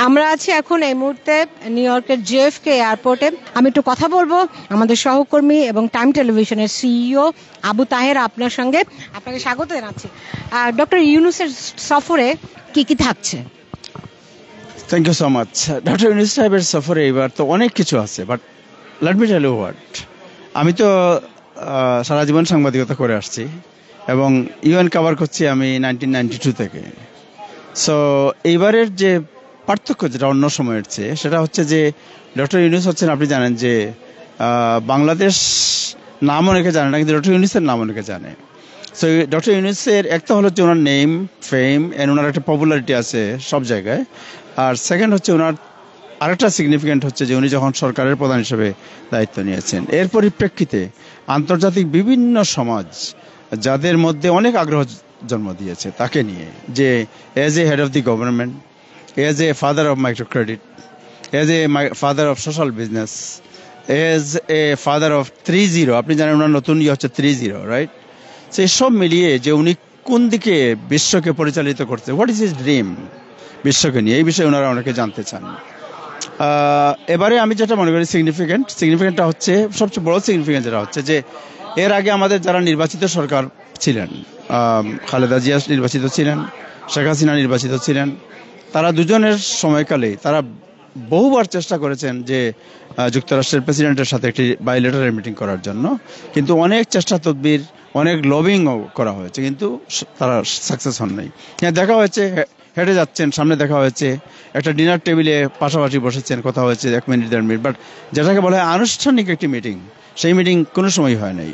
আমরা আছি এখন এই মুহূর্তে নিউ ইয়র্কের জেএফকে এয়ারপোর্টে। আমি একটু কথা বলবো আমাদের সহকর্মী এবং টাইম টেলিভিশনের সিইও আবু তাহের আপনার সঙ্গে। আপনাকে স্বাগত জানাচ্ছি। ডক্টর ইউনূসের সফরে কি কি থাকছে? Thank you so much. Doctor Yunus সাহেবের সফরে এবার তো অনেক কিছু আছে, but let me tell you what. আমি তো সারা জীবন সাংবাদিকতা করে আসছি এবং ইউএন কভার করছি আমি 1992 থেকে। সো এইবারের যে পার্থক্য যেটা অন্য সময়ের চেয়ে, সেটা হচ্ছে যে ডক্টর ইউনূস হচ্ছেন, আপনি জানেন যে বাংলাদেশ নাম অনেকে জানে না, কিন্তু ডক্টর ইউনূসের নাম অনেকে জানে। সো ডক্টর ইউনূসের একটা হলো যে ওনার নেম, ফেম এন্ড ওনার একটা পপুলারিটি আছে সব জায়গায়। আর সেকেন্ড হচ্ছে ওনার আরেকটা সিগনিফিকেন্ট হচ্ছে যে উনি যখন সরকারের প্রধান হিসেবে দায়িত্ব নিয়েছেন, এর পরিপ্রেক্ষিতে আন্তর্জাতিক বিভিন্ন সমাজ যাদের মধ্যে অনেক আগ্রহ জন্ম দিয়েছে তাকে নিয়ে, যে as a head of the government, as a father of micro credit, as a father of social business, as a father of 3-0, আপনি জানেন ওনার নতুন হচ্ছে 3-0, রাইট? সেই সব মিলিয়ে যে উনি কোন দিকে বিশ্বকে পরিচালিত করছে, হোয়াট ইজ হিজ ড্রিম বিশ্বকে নিয়ে, এই বিষয়ে ওনারা অনেকে জানতে চান। এবারে আমি যেটা মনে করি সিগনিফিকেন্টটা হচ্ছে, সবচেয়ে বড় সিগনিফিকেন্ট যেটা হচ্ছে যে এর আগে আমাদের যারা নির্বাচিত সরকার ছিলেন, খালেদা জিয়া নির্বাচিত ছিলেন, শেখ হাসিনা নির্বাচিত ছিলেন, তারা দুজনের সময়কালে তারা বহুবার চেষ্টা করেছেন যে যুক্তরাষ্ট্রের প্রেসিডেন্টের সাথে একটি বাইলেটারাল মিটিং করার জন্য, কিন্তু অনেক চেষ্টা তদবির, অনেক লবিংও করা হয়েছে, কিন্তু তারা সাকসেস হন নাই। দেখা হয়েছে, হেঁটে যাচ্ছেন, সামনে দেখা হয়েছে, একটা ডিনার টেবিলে পাশাপাশি বসেছেন, কথা হয়েছে 1 মিনিট 1.5 মিনিট, বাট যেটাকে বলা হয় আনুষ্ঠানিক একটি মিটিং, সেই মিটিং কোনো সময় হয় নাই।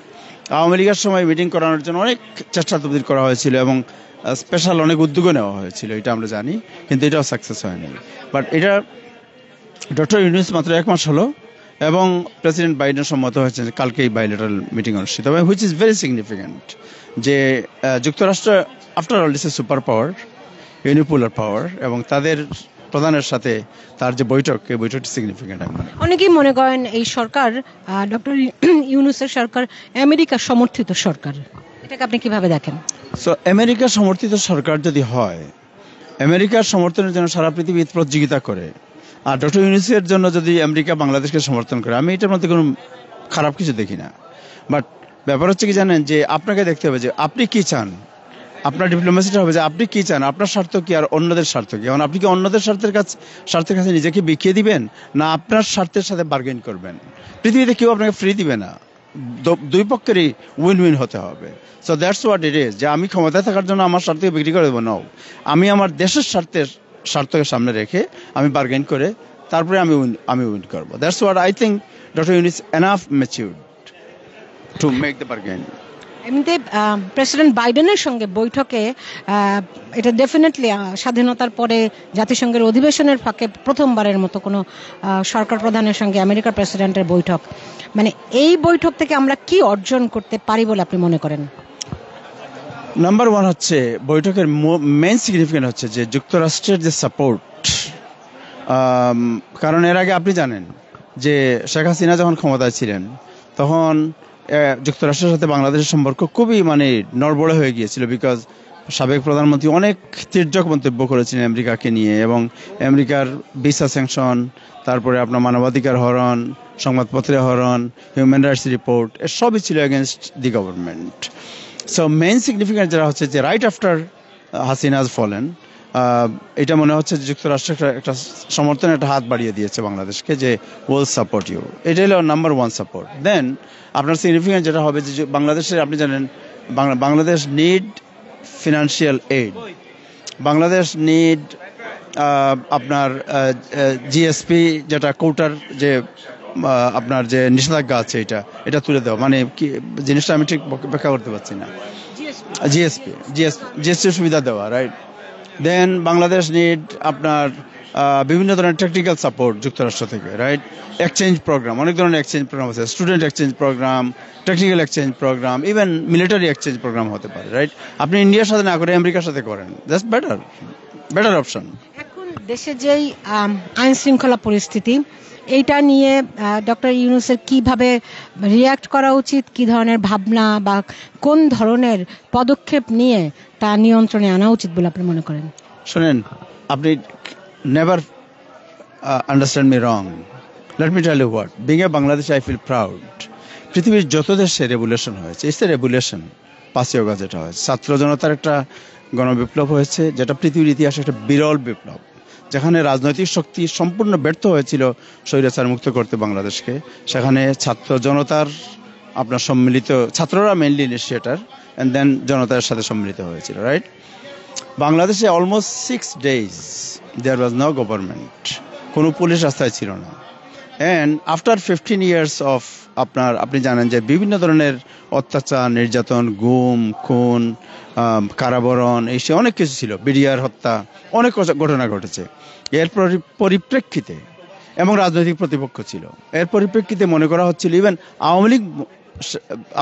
আওয়ামী লীগের সময় মিটিং করানোর জন্য অনেক চেষ্টা তদবির করা হয়েছিল এবং স্পেশাল অনেক উদ্যোগও নেওয়া হয়েছিল, এটা আমরা জানি, কিন্তু এটাও সাকসেস হয়নি। বাট এটা ডক্টর ইউনূস মাত্র 1 মাস হলো এবং প্রেসিডেন্ট বাইডেন সম্মত হয়েছেন কালকেই বাইলেটারাল মিটিং অনুষ্ঠিত হবে, হুইচ ইজ ভেরি সিগনিফিকেন্ট। যে যুক্তরাষ্ট্র after all is a super power, unipolar power, এবং তাদের প্রধানের সাথে তার যে বৈঠক, এই বৈঠকটি সিগনিফিকেন্ট। অনেকেই মনে করেন এই সরকার, ডক্টর ইউনূসের সরকার আমেরিকা সমর্থিত সরকার, এটাকে আপনি কিভাবে দেখেন? সো আমেরিকা সমর্থিত সরকার যদি হয়, আমেরিকার সমর্থনের জন্য সারা পৃথিবী প্রতিযোগিতা করে, আর ডক্টর ইউনূসের জন্য যদি আমেরিকা বাংলাদেশকে সমর্থন করে, আমি এটার মধ্যে কোনো খারাপ কিছু দেখি না। বাট ব্যাপার হচ্ছে কি জানেন, যে আপনাকে দেখতে হবে যে আপনি কি চান, আপনার ডিপ্লোমেসিটা হবে যে আপনি কি চান, আপনার স্বার্থ কি আর অন্যদের স্বার্থ কি। এখন আপনি কি অন্যদের স্বার্থের কাছে নিজেকে বিকিয়ে দিবেন, না আপনার স্বার্থের সাথে বার্গেন করবেন? পৃথিবীতে কেউ আপনাকে ফ্রি দিবে না, দুই পক্ষেরই উইন উইন হতে হবে। So that's what it is, যে আমি ক্ষমতায় থাকার জন্য আমার স্বার্থকে বিক্রি করে দেবো, নাও, আমি আমার দেশের স্বার্থকে সামনে রেখে আমি বার্গেন করে তারপরে আমি উইন করবো। That's what I think doctor Yunus enough matured to make the bargain. এমনিতে প্রেসিডেন্ট বাইডেনের সঙ্গে বৈঠকে, এটা ডেফিনেটলি স্বাধীনতার পরে জাতিসংঘের অধিবেশনের ফাঁকে প্রথমবারের মতো কোনো সরকার প্রধানের সঙ্গে আমেরিকার প্রেসিডেন্টের বৈঠক, মানে এই বৈঠক থেকে আমরা কি অর্জন করতে পারি বলে আপনি মনে করেন? নাম্বার 1 হচ্ছে, বৈঠকের মেইন সিগনিফিকেন্ট হচ্ছে যে যুক্তরাষ্ট্রের যে সাপোর্ট। কারণ এর আগে আপনি জানেন যে শেখ হাসিনা যখন ক্ষমতায় ছিলেন, তখন যুক্তরাষ্ট্রের সাথে বাংলাদেশের সম্পর্ক খুবই নড়বড়ে হয়ে গিয়েছিল, বিকজ সাবেক প্রধানমন্ত্রী অনেক তির্যক মন্তব্য করেছিলেন আমেরিকাকে নিয়ে, এবং আমেরিকার ভিসা স্যাংশন, তারপরে আপনার মানবাধিকার হরণ, সংবাদপত্রে হরণ, হিউম্যান রাইটস রিপোর্ট, সবই ছিল against the government. So main significant যেটা হচ্ছে যে রাইট আফটার হাসিনাজ ফলেন, এটা মনে হচ্ছে যে যুক্তরাষ্ট্র একটা সমর্থনের একটা হাত বাড়িয়ে দিয়েছে বাংলাদেশকে, যে উইল সাপোর্ট ইউ। এটা হলো নাম্বার 1 সাপোর্ট। দেন আপনার সিগনিফিকেন্ট যেটা হবে যে বাংলাদেশের, আপনি জানেন Bangladesh need financial aid, Bangladesh need আপনার জিএসপি, যেটা কোটার যে আপনার যে নিষেধাজ্ঞা আছে, এটা তুলে দেওয়া, মানে কি জিনিসটা আমি ঠিক ব্যাখ্যা করতে পারছি না। জিএসটি সুবিধা দেওয়া, রাইট? দেন বাংলাদেশ নিড আপনার বিভিন্ন ধরনের টেকনিক্যাল সাপোর্ট যুক্তরাষ্ট্র থেকে, রাইট? এক্সচেঞ্জ প্রোগ্রাম, অনেক ধরনের এক্সচেঞ্জ প্রোগ্রাম আছে, student exchange programme, technical exchange programme, even military exchange programme হতে পারে, রাইট? আপনি ইন্ডিয়ার সাথে না করে আমেরিকার সাথে করেন, দ্যাটস বেটার অপশন। এখন দেশে যেই আইন শৃঙ্খলা পরিস্থিতি, এইটা নিয়ে ডক্টর ইউনূসের কিভাবে রিয়াক্ট করা উচিত, কি ধরনের ভাবনা বা কোন ধরনের পদক্ষেপ নিয়ে তা নিয়ন্ত্রণে আনা উচিত বলে আপনি মনে করেন? শোনেন, আপনি never understand me wrong, let me tell you what, being a Bangladesh I feel proud. পৃথিবীর যত দেশে রেভুলেশন হয়েছে, ইটস এ রেভুলেশন। 5ই অগস্ট যেটা হয়েছে, ছাত্র জনতার একটা গণবিপ্লব হয়েছে, যেটা পৃথিবীর ইতিহাসে একটা বিরল বিপ্লব, যেখানে রাজনৈতিক শক্তি সম্পূর্ণ ব্যর্থ হয়েছিল স্বৈরাচার মুক্ত করতে বাংলাদেশকে। সেখানে ছাত্র জনতার আপনার সম্মিলিত, ছাত্ররা মেইনলি ইনিশিয়েটার, অ্যান্ড দেন জনতার সাথে সম্মিলিত হয়েছিল, রাইট? বাংলাদেশে almost 6 days there was no government, কোনো পুলিশ রাস্তায় ছিল না। অ্যান্ড আফটার 15 years অফ আপনি জানেন যে বিভিন্ন ধরনের অত্যাচার, নির্যাতন, গুম, খুন, কারাবরণ, এই সে অনেক কিছু ছিল, বিডিআর হত্যা, অনেক ঘটনা ঘটেছে। এর পরিপ্রেক্ষিতে এবং রাজনৈতিক প্রতিপক্ষ ছিল, এর পরিপ্রেক্ষিতে মনে করা হচ্ছিল, ইভেন আওয়ামী লীগ,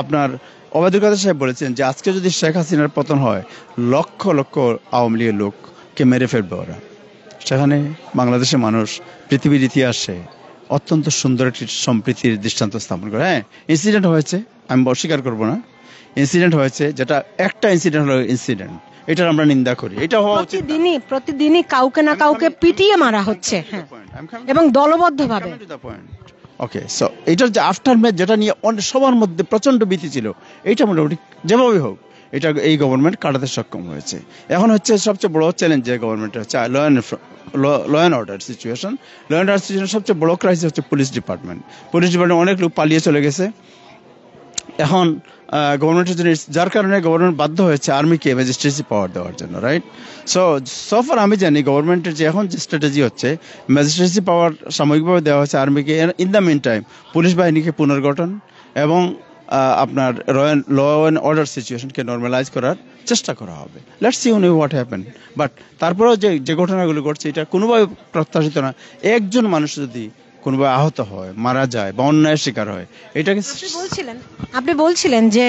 আপনার ওবায়দুল কাদের সাহেব বলেছেন যে আজকে যদি শেখ হাসিনার পতন হয়, লক্ষ লক্ষ আওয়ামী লীগের লোককে মেরে ফেলবে ওরা। সেখানে বাংলাদেশের মানুষ পৃথিবীর ইতিহাসে অত্যন্ত সুন্দর একটি সম্প্রীতির দৃষ্টান্ত স্থাপন করে। হ্যাঁ, ইনসিডেন্ট হয়েছে, আমি অস্বীকার করবো না, ইনসিডেন্ট হয়েছে, যেটা একটা ইনসিডেন্ট হলো ইনসিডেন্ট, এটার আমরা নিন্দা করি। এটা হওয়া উচিত। প্রতিদিনই কাউকে না কাউকে পিটিয়ে মারা হচ্ছে, হ্যাঁ, এবং দলবদ্ধভাবে। ওকে, সো এটার যে আফটার ম্যাচ, যেটা নিয়ে সবার মধ্যে প্রচন্ড ভীতি ছিল, এইটা মোটামুটি যেভাবে হোক এটা এই গভর্নমেন্ট কাটাতে সক্ষম হয়েছে। এখন হচ্ছে সবচেয়ে বড় চ্যালেঞ্জ যে গভর্নমেন্টের হচ্ছে law and order situation. Law and order situation সবচেয়ে বড় ক্রাইসিস হচ্ছে পুলিশ ডিপার্টমেন্ট। অনেক লোক পালিয়ে চলে গেছে। এখন গভর্নমেন্টের জন্য, যার কারণে গভর্নমেন্ট বাধ্য হয়েছে আর্মিকে ম্যাজিস্ট্রেসি পাওয়ার দেওয়ার জন্য, রাইট? সো ফার আমি জানি গভর্নমেন্টের যে এখন যে স্ট্র্যাটেজি হচ্ছে, ম্যাজিস্ট্রেসি পাওয়ার সাময়িকভাবে দেওয়া হচ্ছে আর্মিকে, in the mean time police বাহিনীকে পুনর্গঠন এবং আপনার ল অ্যান্ড অর্ডার সিচুয়েশনকে নর্মালাইজ করার চেষ্টা করা হবে। Let's see on what happen. But তারপরেও যে ঘটনাগুলো ঘটছে, এটা কোনোভাবে প্রত্যাশিত না। একজন মানুষ যদি কোনোভাবে আহত হয়, মারা যায় বা অন্যায়ের শিকার হয়, এটাকে আপনি বলছিলেন যে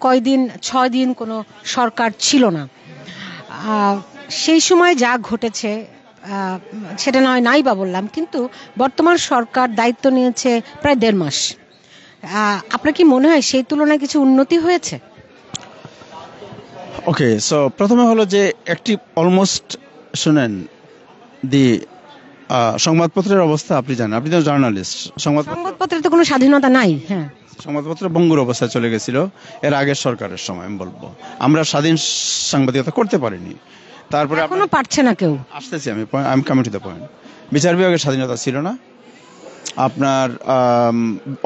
কয়দিন 6 দিন কোনো সরকার ছিল না, সেই সময় যা ঘটেছে সেটা নাই বা বললাম, কিন্তু বর্তমান সরকার দায়িত্ব নিয়েছে প্রায় 1.5 মাস। আপনার কি মনে হয় সেই তুলনায় কিছু উন্নতি হয়েছে? ওকে, সো প্রথমে হলো যে একটি অলমোস্ট, শুনেন, দি সংবাদপত্রের অবস্থা আপনি জানেন, আপনি তো জার্নালিস্ট। সংবাদপত্রের তো কোনো স্বাধীনতা নাই। হ্যাঁ, সংবাদপত্র ভঙ্গুর অবস্থায় চলে গেছিল এর আগের সরকারের সময়। আমি বলবো আমরা স্বাধীন সাংবাদিকতা করতে পারিনি। তারপরে এখনো পারছে না কেউ। আসতেছি আমি কামিং টু দ্য পয়েন্ট। বিচার বিভাগের স্বাধীনতা ছিল না। আপনার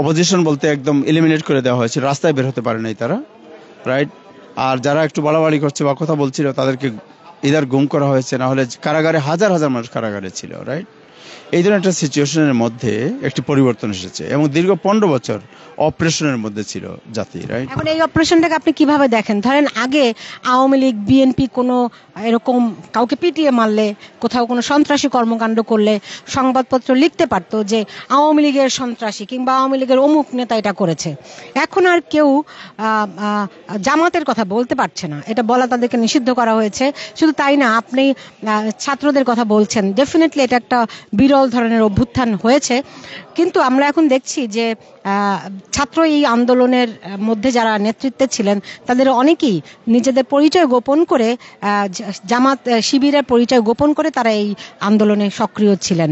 অপোজিশন বলতে একদম এলিমিনেট করে দেওয়া হয়েছিল, রাস্তায় বের হতে পারে নাই তারা, রাইট? আর যারা একটু বাড়াবাড়ি করছে বা কথা বলছিল তাদেরকে ইদার গুম করা হয়েছে, না হলে কারাগারে হাজার হাজার মানুষ কারাগারে ছিল, রাইট? এই ধরনের একটা সিচুয়েশনের মধ্যে একটি পরিবর্তন এসেছে এবং দীর্ঘ 15 বছর অপারেশনের মধ্যে ছিল জাতি, রাইট? এখন এই অপারেশনটাকে আপনি কিভাবে দেখেন? ধরেন আগে আওয়ামী লীগ, বিএনপি কোনো এরকম কাউকে পিটিয়ে মারলে, কোথাও কোনো সন্ত্রাসী কর্মকাণ্ড করলে সংবাদপত্র লিখতে পারতো যে আওয়ামী লীগের সন্ত্রাসী কিংবা আওয়ামী লীগের অমুক নেতা এটা করেছে। এখন আর কেউ জামাতের কথা বলতে পারছে না, এটা বলা তাদেরকে নিষিদ্ধ করা হয়েছে। শুধু তাই না, আপনি ছাত্রদের কথা বলছেন, ডেফিনেটলি এটা একটা বিরল ধরনের অভ্যুত্থান হয়েছে। কিন্তু আমরা এখন দেখছি যে ছাত্র এই আন্দোলনের মধ্যে যারা নেতৃত্বে ছিলেন তাদের অনেকেই নিজেদের পরিচয় গোপন করে, জামাত শিবিরের পরিচয় গোপন করে তারা এই আন্দোলনে সক্রিয় ছিলেন।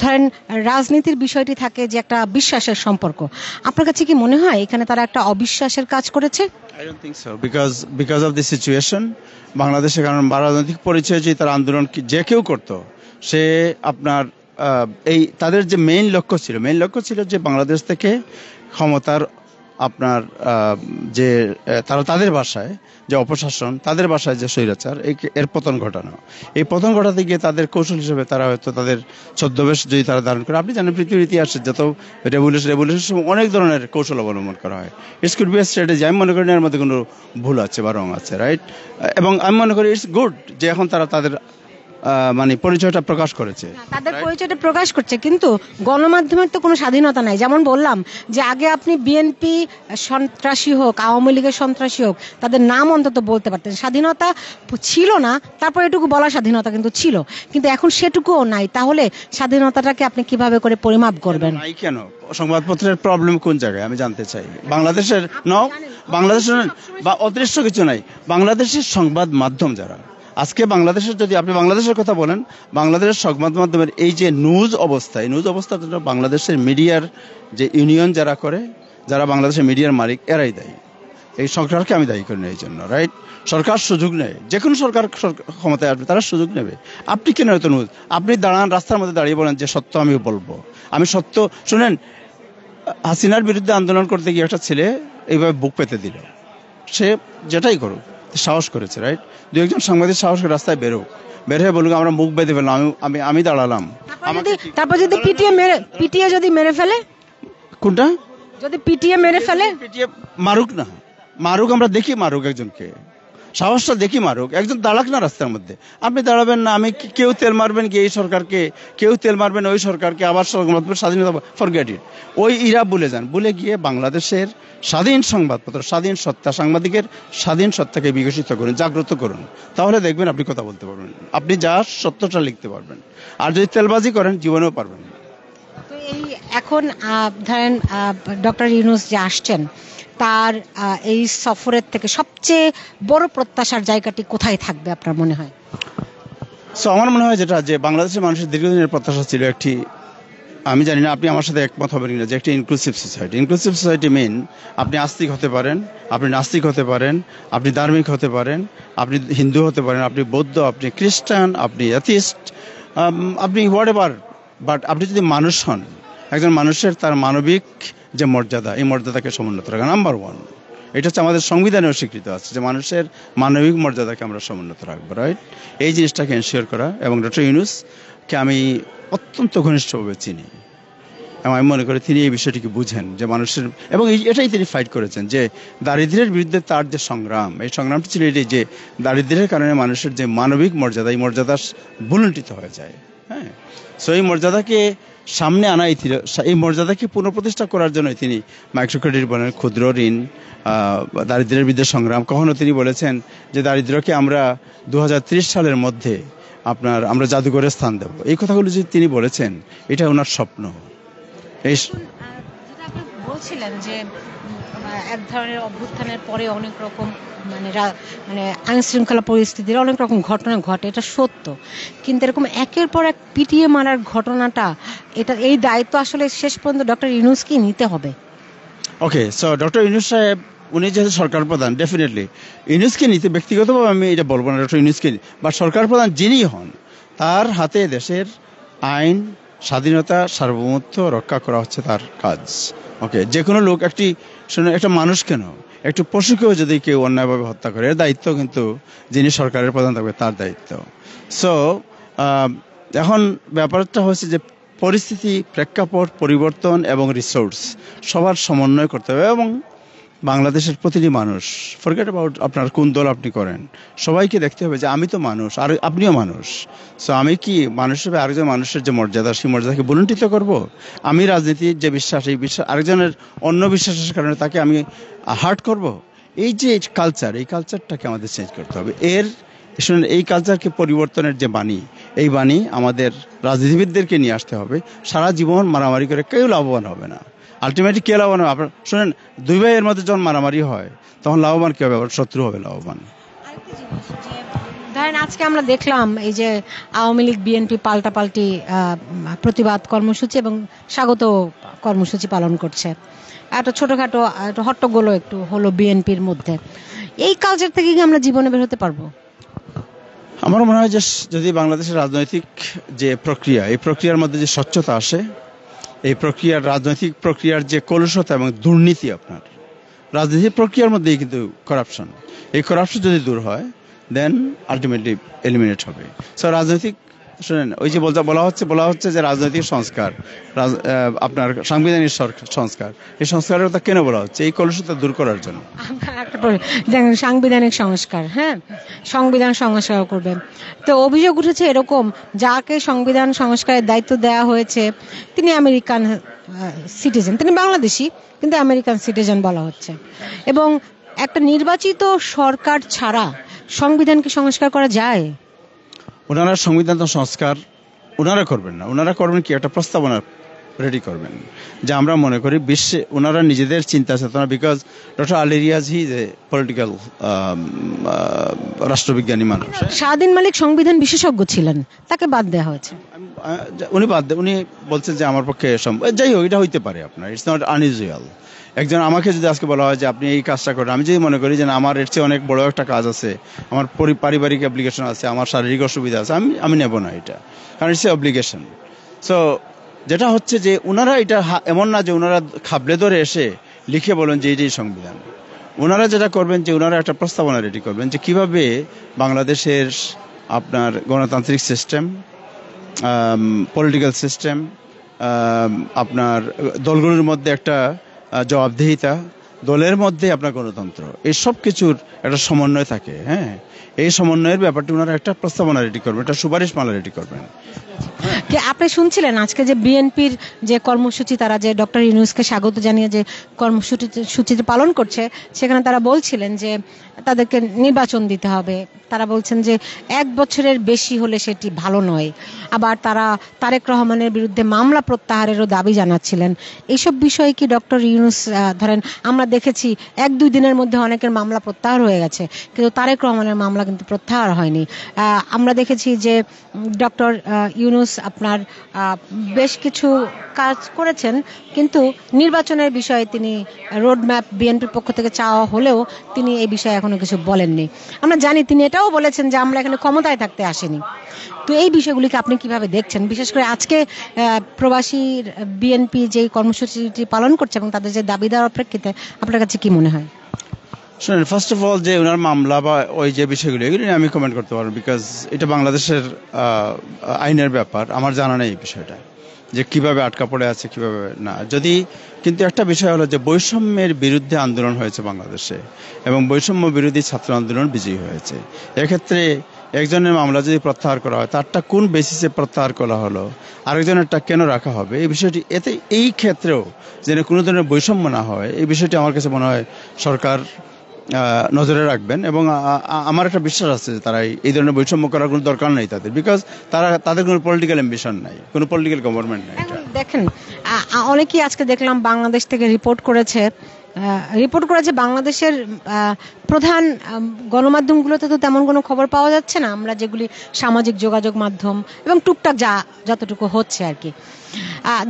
ধরেন রাজনীতির বিষয়টি থাকে যে একটা বিশ্বাসের সম্পর্ক। আপনার কাছে কি মনে হয় এখানে তারা একটা অবিশ্বাসের কাজ করেছে? I don't think so, because of the situation বাংলাদেশে, কারণ রাজনৈতিক পরিচয় যে তার আন্দোলন যে কেউ করতো, সে আপনার এই তাদের যে মেইন লক্ষ্য ছিল যে বাংলাদেশ থেকে ক্ষমতার আপনার যে তাদের ভাষায় যে অপশাসন, তাদের ভাষায় যে স্বৈরাচার, এর পতন ঘটানো। এই পতন ঘটাতে গিয়ে তাদের কৌশল হিসেবে তারা হয়তো তাদের ছদ্মবেশ যদি তারা ধারণ করে, আপনি জানেন পৃথিবীর ইতিহাসে যত রেভলিউশন অনেক ধরনের কৌশল অবলম্বন করা হয়। It's could B A strategy. আমি মনে করি এর মধ্যে কোনো ভুল আছে বা রং আছে, রাইট? এবং আমি মনে করি ইটস গুড যে এখন তারা তাদের মানে পরিচয়টা প্রকাশ করেছে, তাদের পরিচয়টা প্রকাশ করছে। কিন্তু গণমাধ্যমের তো কোনো স্বাধীনতা নাই। যেমন বললাম যে আগে আপনি বিএনপি সন্ত্রাসী হোক, আওয়ামী লীগের সন্ত্রাসী হোক, তাদের নাম অন্তত বলতে পারতেন। স্বাধীনতা ছিল না, তারপর এটুকু বলার স্বাধীনতা কিন্তু ছিল, কিন্তু এখন সেটুকুও নাই। তাহলে স্বাধীনতাটাকে আপনি কিভাবে করে পরিমাপ করবেন? নাই কেন? সংবাদপত্রের প্রবলেম কোন জায়গায় আমি জানতে চাই। বাংলাদেশের বা অদৃশ্য কিছু নাই। বাংলাদেশের সংবাদ মাধ্যম যারা, আজকে বাংলাদেশের, যদি আপনি বাংলাদেশের কথা বলেন, বাংলাদেশের সংবাদ মাধ্যমের এই যে নিউজ অবস্থা, এই নিউজ অবস্থার জন্য বাংলাদেশের মিডিয়ার যে ইউনিয়ন যারা করে, যারা বাংলাদেশের মিডিয়ার মালিক, এরাই দায়ী। এই সরকারকে আমি দায়ী করি না এই জন্য, রাইট? সরকার সুযোগ নেয়, যে কোনো সরকার ক্ষমতায় আসবে তারা সুযোগ নেবে। আপনি কেন হয়তো নিউজ, আপনি দাঁড়ান রাস্তার মধ্যে দাঁড়িয়ে বলেন যে সত্য আমি বলবো, আমি সত্য। শুনেন, হাসিনার বিরুদ্ধে আন্দোলন করতে গিয়ে একটা ছেলে এইভাবে বুক পেতে দিল, সে যেটাই করুক সাহস করেছে, রাইট? দু একজন সাংবাদিক সাহস করে রাস্তায় বেরোক, বের হয়ে বলুক আমরা মুখ বেঁধে ফেললাম, আমি দাঁড়ালাম। তারপর যদি পিটিয়ে যদি মেরে ফেলে, কোনটা? যদি পিটিয়ে মেরে ফেলে, পিটিয়ে মারুক না, মারুক, আমরা দেখি মারুক একজনকে, সাহসটা দেখি মারুক, একজন দাঁড়াক না রাস্তার মধ্যে। আপনি দাঁড়াবেন না, আমি কেউ তেল মারবেন কি এই সরকারকে, কেউ তেল মারবেন ওই সরকারকে, আবার স্বাধীনতা ফরগেট ইট, ওই ইরা ভুলে যান। ভুলে গিয়ে বাংলাদেশের স্বাধীন সংবাদপত্র, স্বাধীন সত্তা, সাংবাদিকের স্বাধীন সত্তাকে বিকশিত করুন, জাগ্রত করুন, তাহলে দেখবেন আপনি কথা বলতে পারবেন, আপনি যা সত্যটা লিখতে পারবেন। আর যদি তেলবাজি করেন জীবনেও পারবেন না। তো এই এখন ধরেন ডক্টর ইউনূস যে আসছেন, তার এই সফরের থেকে সবচেয়ে বড় প্রত্যাশার জায়গাটি কোথায় থাকবে আপনার মনে হয়? আমার মনে হয় যেটা, যে বাংলাদেশের মানুষের দীর্ঘদিনের প্রত্যাশা ছিল একটি, আমি জানি না আপনি আমার সাথে একমত হবেন কিনা, যে একটি inclusive society. Inclusive society mean, আপনি আস্তিক হতে পারেন, আপনি নাস্তিক হতে পারেন, আপনি ধার্মিক হতে পারেন, আপনি হিন্দু হতে পারেন, আপনি বৌদ্ধ, আপনি খ্রিস্টান, আপনি অ্যাথিস্ট, আপনি হোয়াট এভার, বাট আপনি যদি মানুষ হন, একজন মানুষের তার মানবিক যে মর্যাদা, এই মর্যাদাকে সমুন্নত রাখা নাম্বার ওয়ান। এটা হচ্ছে আমাদের সংবিধানেও স্বীকৃত আছে যে মানুষের মানবিক মর্যাদাকে আমরা সমুন্নত রাখবো, রাইট? এই জিনিসটাকে এনশিওর করা। এবং ডক্টর ইউনূসকে আমি অত্যন্ত ঘনিষ্ঠভাবে চিনি এবং আমি মনে করি তিনি এই বিষয়টিকে বুঝেন, যে মানুষের, এবং এটাই তিনি ফাইট করেছেন, যে দারিদ্র্যের বিরুদ্ধে তার যে সংগ্রাম, এই সংগ্রামটি ছিল এটাই, যে দারিদ্র্যের কারণে মানুষের যে মানবিক মর্যাদা, এই মর্যাদা ভুলুণ্ঠিত হয়ে যায়। হ্যাঁ, সো এই মর্যাদাকে সামনে আনাই, এই মর্যাদাকে পুনঃপ্রতিষ্ঠা করার জন্য তিনি মাইক্রো ক্রেডিট বলেন, ক্ষুদ্র ঋণ, দারিদ্র্যের বিরুদ্ধে সংগ্রাম। কখনো তিনি বলেছেন যে দারিদ্র্যকে আমরা 2030 সালের মধ্যে আমরা জাদুঘরের স্থান দেব। এই কথাগুলো যে তিনি বলেছেন, এটা ওনার স্বপ্ন। এই যেটা আপনি বলছিলেন যে এক ধরনের অভ্যুত্থানের পরে অনেক রকম মানে আইন শৃঙ্খলা পরিস্থিতির অনেক রকম ঘটনা ঘটে, এটা সত্য, কিন্তু এরকম একের পর এক পিটিয়ে মারার ঘটনাটা, এই দায়িত্ব আসলে শেষ পর্যন্ত ডক্টর ইউনূসকেই নিতে হবে। ওকে, সো ডক্টর ইউনূস সাহেব, উনি যেহেতু সরকার প্রধান, ডেফিনেটলি ইউনূসকে নিতে, ব্যক্তিগতভাবে আমি এটা বলবো না ডক্টর ইউনূসকে, বা সরকার প্রধান যিনি হন, তার হাতে দেশের আইন, স্বাধীনতা, সার্বভৌমত্ব রক্ষা করা হচ্ছে তার কাজ। ওকে, যে কোনো লোক, একটা মানুষ কেন, একটু পশুকেও যদি কেউ অন্যায়ভাবে হত্যা করে, এর দায়িত্ব কিন্তু যিনি সরকারের প্রধান থাকবে তার দায়িত্ব। সো এখন ব্যাপারটা হচ্ছে যে পরিস্থিতি, প্রেক্ষাপট, পরিবর্তন এবং রিসোর্স সবার সমন্বয় করতে হবে। এবং বাংলাদেশের প্রতিটি মানুষ, ফরগেট অ্যাবাউট আপনার কোন দল আপনি করেন, সবাইকে দেখতে হবে যে আমি তো মানুষ, আর আপনিও মানুষ। সো আমি কি মানুষ হিসেবে আরেকজন মানুষের যে মর্যাদা, সেই মর্যাদাকে ভুলুণ্ঠিত করব? আমি রাজনীতির যে বিশ্বাস, এই বিশ্বাস আরেকজনের অন্য বিশ্বাসের কারণে তাকে আমি হার্ট করব? এই যে কালচার, এই কালচারটাকে আমাদের চেঞ্জ করতে হবে। শুনুন, এই কালচারকে পরিবর্তনের যে বাণী, এই বাণী আমাদের রাজনীতিবিদদেরকে নিয়ে আসতে হবে। সারা জীবন মারামারি করে কেউ লাভবান হবে না। আলটিমেটলি কে লাভবান হবে? আপনার শুনেন, দুই ভাইয়ের মধ্যে যখন মারামারি হয়, তখন লাভবান কে হবে? শত্রু হবে লাভবান। ধরেন আজকে আমরা দেখলাম এই যে আওয়ামী লীগ বিএনপি পাল্টাপাল্টি প্রতিবাদ কর্মসূচি এবং স্বাগত কর্মসূচি পালন করছে। একটা ছোটখাটো একটা হট্টগোলও একটু হলো বিএনপির মধ্যে। এই কালচার থেকে কি আমরা জীবনে বের হতে পারবো? আমার মনে হয় যে যদি বাংলাদেশের রাজনৈতিক যে প্রক্রিয়া, এই প্রক্রিয়ার মধ্যে যে স্বচ্ছতা আসে, এই প্রক্রিয়ার, রাজনৈতিক প্রক্রিয়ার যে কলুষতা এবং দুর্নীতি, আপনার রাজনৈতিক প্রক্রিয়ার মধ্যেই কিন্তু করাপশন, এই করাপশন যদি দূর হয়, দেন আলটিমেটলি এলিমিনেট হবে। সো রাজনৈতিক, শুনেন, ওই যে বলা হচ্ছে যে রাজনৈতিক সংস্কার, আপনার সাংবিধানিক সংস্কার, এই সংস্কারের কথা কেন বলা হচ্ছে? এই কলুষতা দূর করার জন্য। দেখেন, সাংবিধানিক সংস্কার, হ্যাঁ, সংবিধান সংস্কার করবেন। তো অভিযোগ উঠেছে এরকম, যাকে সংবিধান সংস্কারের দায়িত্ব দেওয়া হয়েছে তিনি আমেরিকান সিটিজেন, তিনি বাংলাদেশি কিন্তু আমেরিকান সিটিজেন বলা হচ্ছে। এবং একটা নির্বাচিত সরকার ছাড়া সংবিধানকে সংস্কার করা যায়? ওনারা সংবিধান সংস্কার ওনারা করবেন না, ওনারা করবেন কি, একটা প্রস্তাবনা রেডি করবেন, যে আমরা মনে করি বিশ্বে ওনারা নিজেদের চিন্তা চেতনা, because doctor Ali Riaz he is a political রাষ্ট্রবিজ্ঞানী মানুষ। শাহদিন মালিক সংবিধান বিশেষজ্ঞ ছিলেন, তাকে বাদ দেওয়া হয়েছে। উনি বলছেন যে আমার পক্ষে যাই হোক, এটা হইতে পারে আপনার, ইটস নট আনইউজুয়াল। একজন আমাকে যদি আজকে বলা হয় যে আপনি এই কাজটা করেন, আমি যদি মনে করি যে আমার এর চেয়ে অনেক বড় একটা কাজ আছে, আমার পারিবারিক অ্যাপ্লিকেশন আছে, আমার শারীরিক অসুবিধা আছে, আমি নেব না এটা, কারণ ইটস এ অব্লিগেশন। সো যেটা হচ্ছে যে ওনারা এটা এমন না যে ওনারা খাবলে ধরে এসে লিখে বলেন যে এইটাই সংবিধান। ওনারা যেটা করবেন যে ওনারা একটা প্রস্তাবনা রেডি করবেন যে কিভাবে বাংলাদেশের আপনার গণতান্ত্রিক সিস্টেম, পলিটিক্যাল সিস্টেম, আপনার দলগুলোর মধ্যে একটা জবাবদিহিতা, দলের মধ্যে আপনার গণতন্ত্র, এই সব কিছুর একটা সমন্বয় থাকে। হ্যাঁ, এই সমন্বয়ের ব্যাপারটি ওনারা একটা প্রস্তাবনা রেডি করবেন, একটা সুপারিশমালা রেডি করবেন। আপনি শুনছিলেন আজকে যে বিএনপির যে কর্মসূচি, তারা যে ডক্টর ইউনূসকে স্বাগত জানিয়ে যে কর্মসূচিটি পালন করছে, সেখানে তারা বলছিলেন যে তাদেরকে নির্বাচন দিতে হবে। তারা বলছেন যে 1 বছরের বেশি হলে সেটি ভালো নয়। আবার তারা তারেক রহমানের বিরুদ্ধে মামলা প্রত্যাহারেরও দাবি জানাচ্ছিলেন। এইসব বিষয়ে কি ডক্টর ইউনূস, ধরেন আমরা দেখেছি 1-2 দিনের মধ্যে অনেকের মামলা প্রত্যাহার হয়ে গেছে, কিন্তু তারেক রহমানের মামলা কিন্তু প্রত্যাহার হয়নি। আমরা দেখেছি যে ডক্টর ইউনূস আপনার বেশ কিছু কাজ করেছেন, কিন্তু নির্বাচনের বিষয়ে তিনি রোডম্যাপ বিএনপির পক্ষ থেকে চাওয়া হলেও তিনি এই বিষয়ে এখনো কিছু বলেননি। আমরা জানি তিনি এটাও বলেছেন যে আমরা এখানে ক্ষমতায় থাকতে আসিনি। তো এই বিষয়গুলিকে আপনি কিভাবে দেখছেন, বিশেষ করে আজকে প্রবাসী বিএনপি যে কর্মসূচিটি পালন করছে এবং তাদের যে দাবি দেওয়ার প্রেক্ষিতে আপনার কাছে কি মনে হয়? শুনেন, ফার্স্ট অফ অল যে ওনার মামলা বা ওই যে বিষয়গুলো, এগুলো নিয়ে আমি কমেন্ট করতে পারবো, বিকজ এটা বাংলাদেশের আইনের ব্যাপার, আমার জানা নেই এই বিষয়টা যে কিভাবে আটকা পড়ে আছে কিভাবে না। যদি কিন্তু একটা বিষয় হলো যে বৈষম্যের বিরুদ্ধে আন্দোলন হয়েছে বাংলাদেশে এবং বৈষম্য বিরোধী ছাত্র আন্দোলন বিজয়ী হয়েছে। এক্ষেত্রে একজনের মামলা যদি প্রত্যাহার করা হয়, তারটা কোন বেসিসে প্রত্যাহার করা হলো, আরেকজনেরটা কেন রাখা হবে, এই বিষয়টি এতে এই ক্ষেত্রেও যেন কোনো ধরনের বৈষম্য না হয়, এই বিষয়টি আমার কাছে মনে হয় সরকার নজরে রাখবেন। এবং আমার একটা বিশ্বাস আছে যে তারা এই ধরনের বৈষম্য করার কোনো দরকার নেই তাদের, বিকজ তাদের কোনো পলিটিক্যাল অ্যাম্বিশন নাই, কোনো পলিটিক্যাল গভর্নমেন্ট নাই। দেখেন, অনেকেই আজকে দেখলাম বাংলাদেশ থেকে রিপোর্ট করেছে বাংলাদেশের প্রধান গণমাধ্যমগুলোতে তো তেমন কোনো খবর পাওয়া যাচ্ছে না। আমরা যেগুলি সামাজিক যোগাযোগ মাধ্যম এবং টুকটাক যতটুকু হচ্ছে আর কি,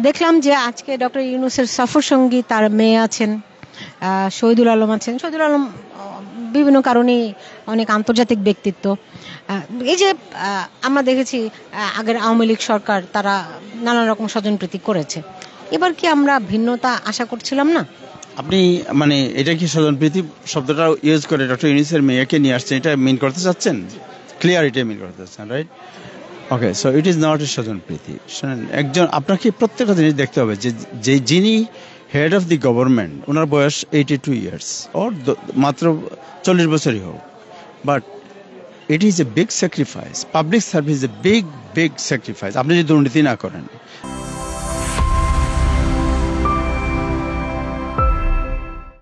দেখলাম যে আজকে ডক্টর ইউনূসের সফর সঙ্গী তার মেয়ে আছেন, শহীদুল আলম আছেন। শহীদুল আলম বিভিন্ন কারণেই অনেক আন্তর্জাতিক ব্যক্তিত্ব। এই যে আমরা দেখেছি আগের আওয়ামী লীগ সরকার তারা নানা রকম স্বজনপ্রীতি করেছে, এবার কি আমরা ভিন্নতা আশা করছিলাম না? আপনি মানে এটা কি স্বজনপ্রীতি শব্দটা ইউজ করে ডক্টর ইউনূসের মেয়েকে নিয়ে আসছেন, এটা মিন করতে চাচ্ছেন? ক্লিয়ার এটা মিন করতে চাচ্ছেন, right? Okay, so it is not a স্বজনপ্রীতি। শুনেন, একজন আপনাকে প্রত্যেকটা জিনিস দেখতে হবে যে যিনি হেড অফ দি গভর্নমেন্ট, ওনার বয়স 82 ইয়ার্স ওর মাত্র 40 বছরই হোক, but it is a big sacrifice. Public service a big sacrifice. আপনি যদি দুর্নীতি না করেন,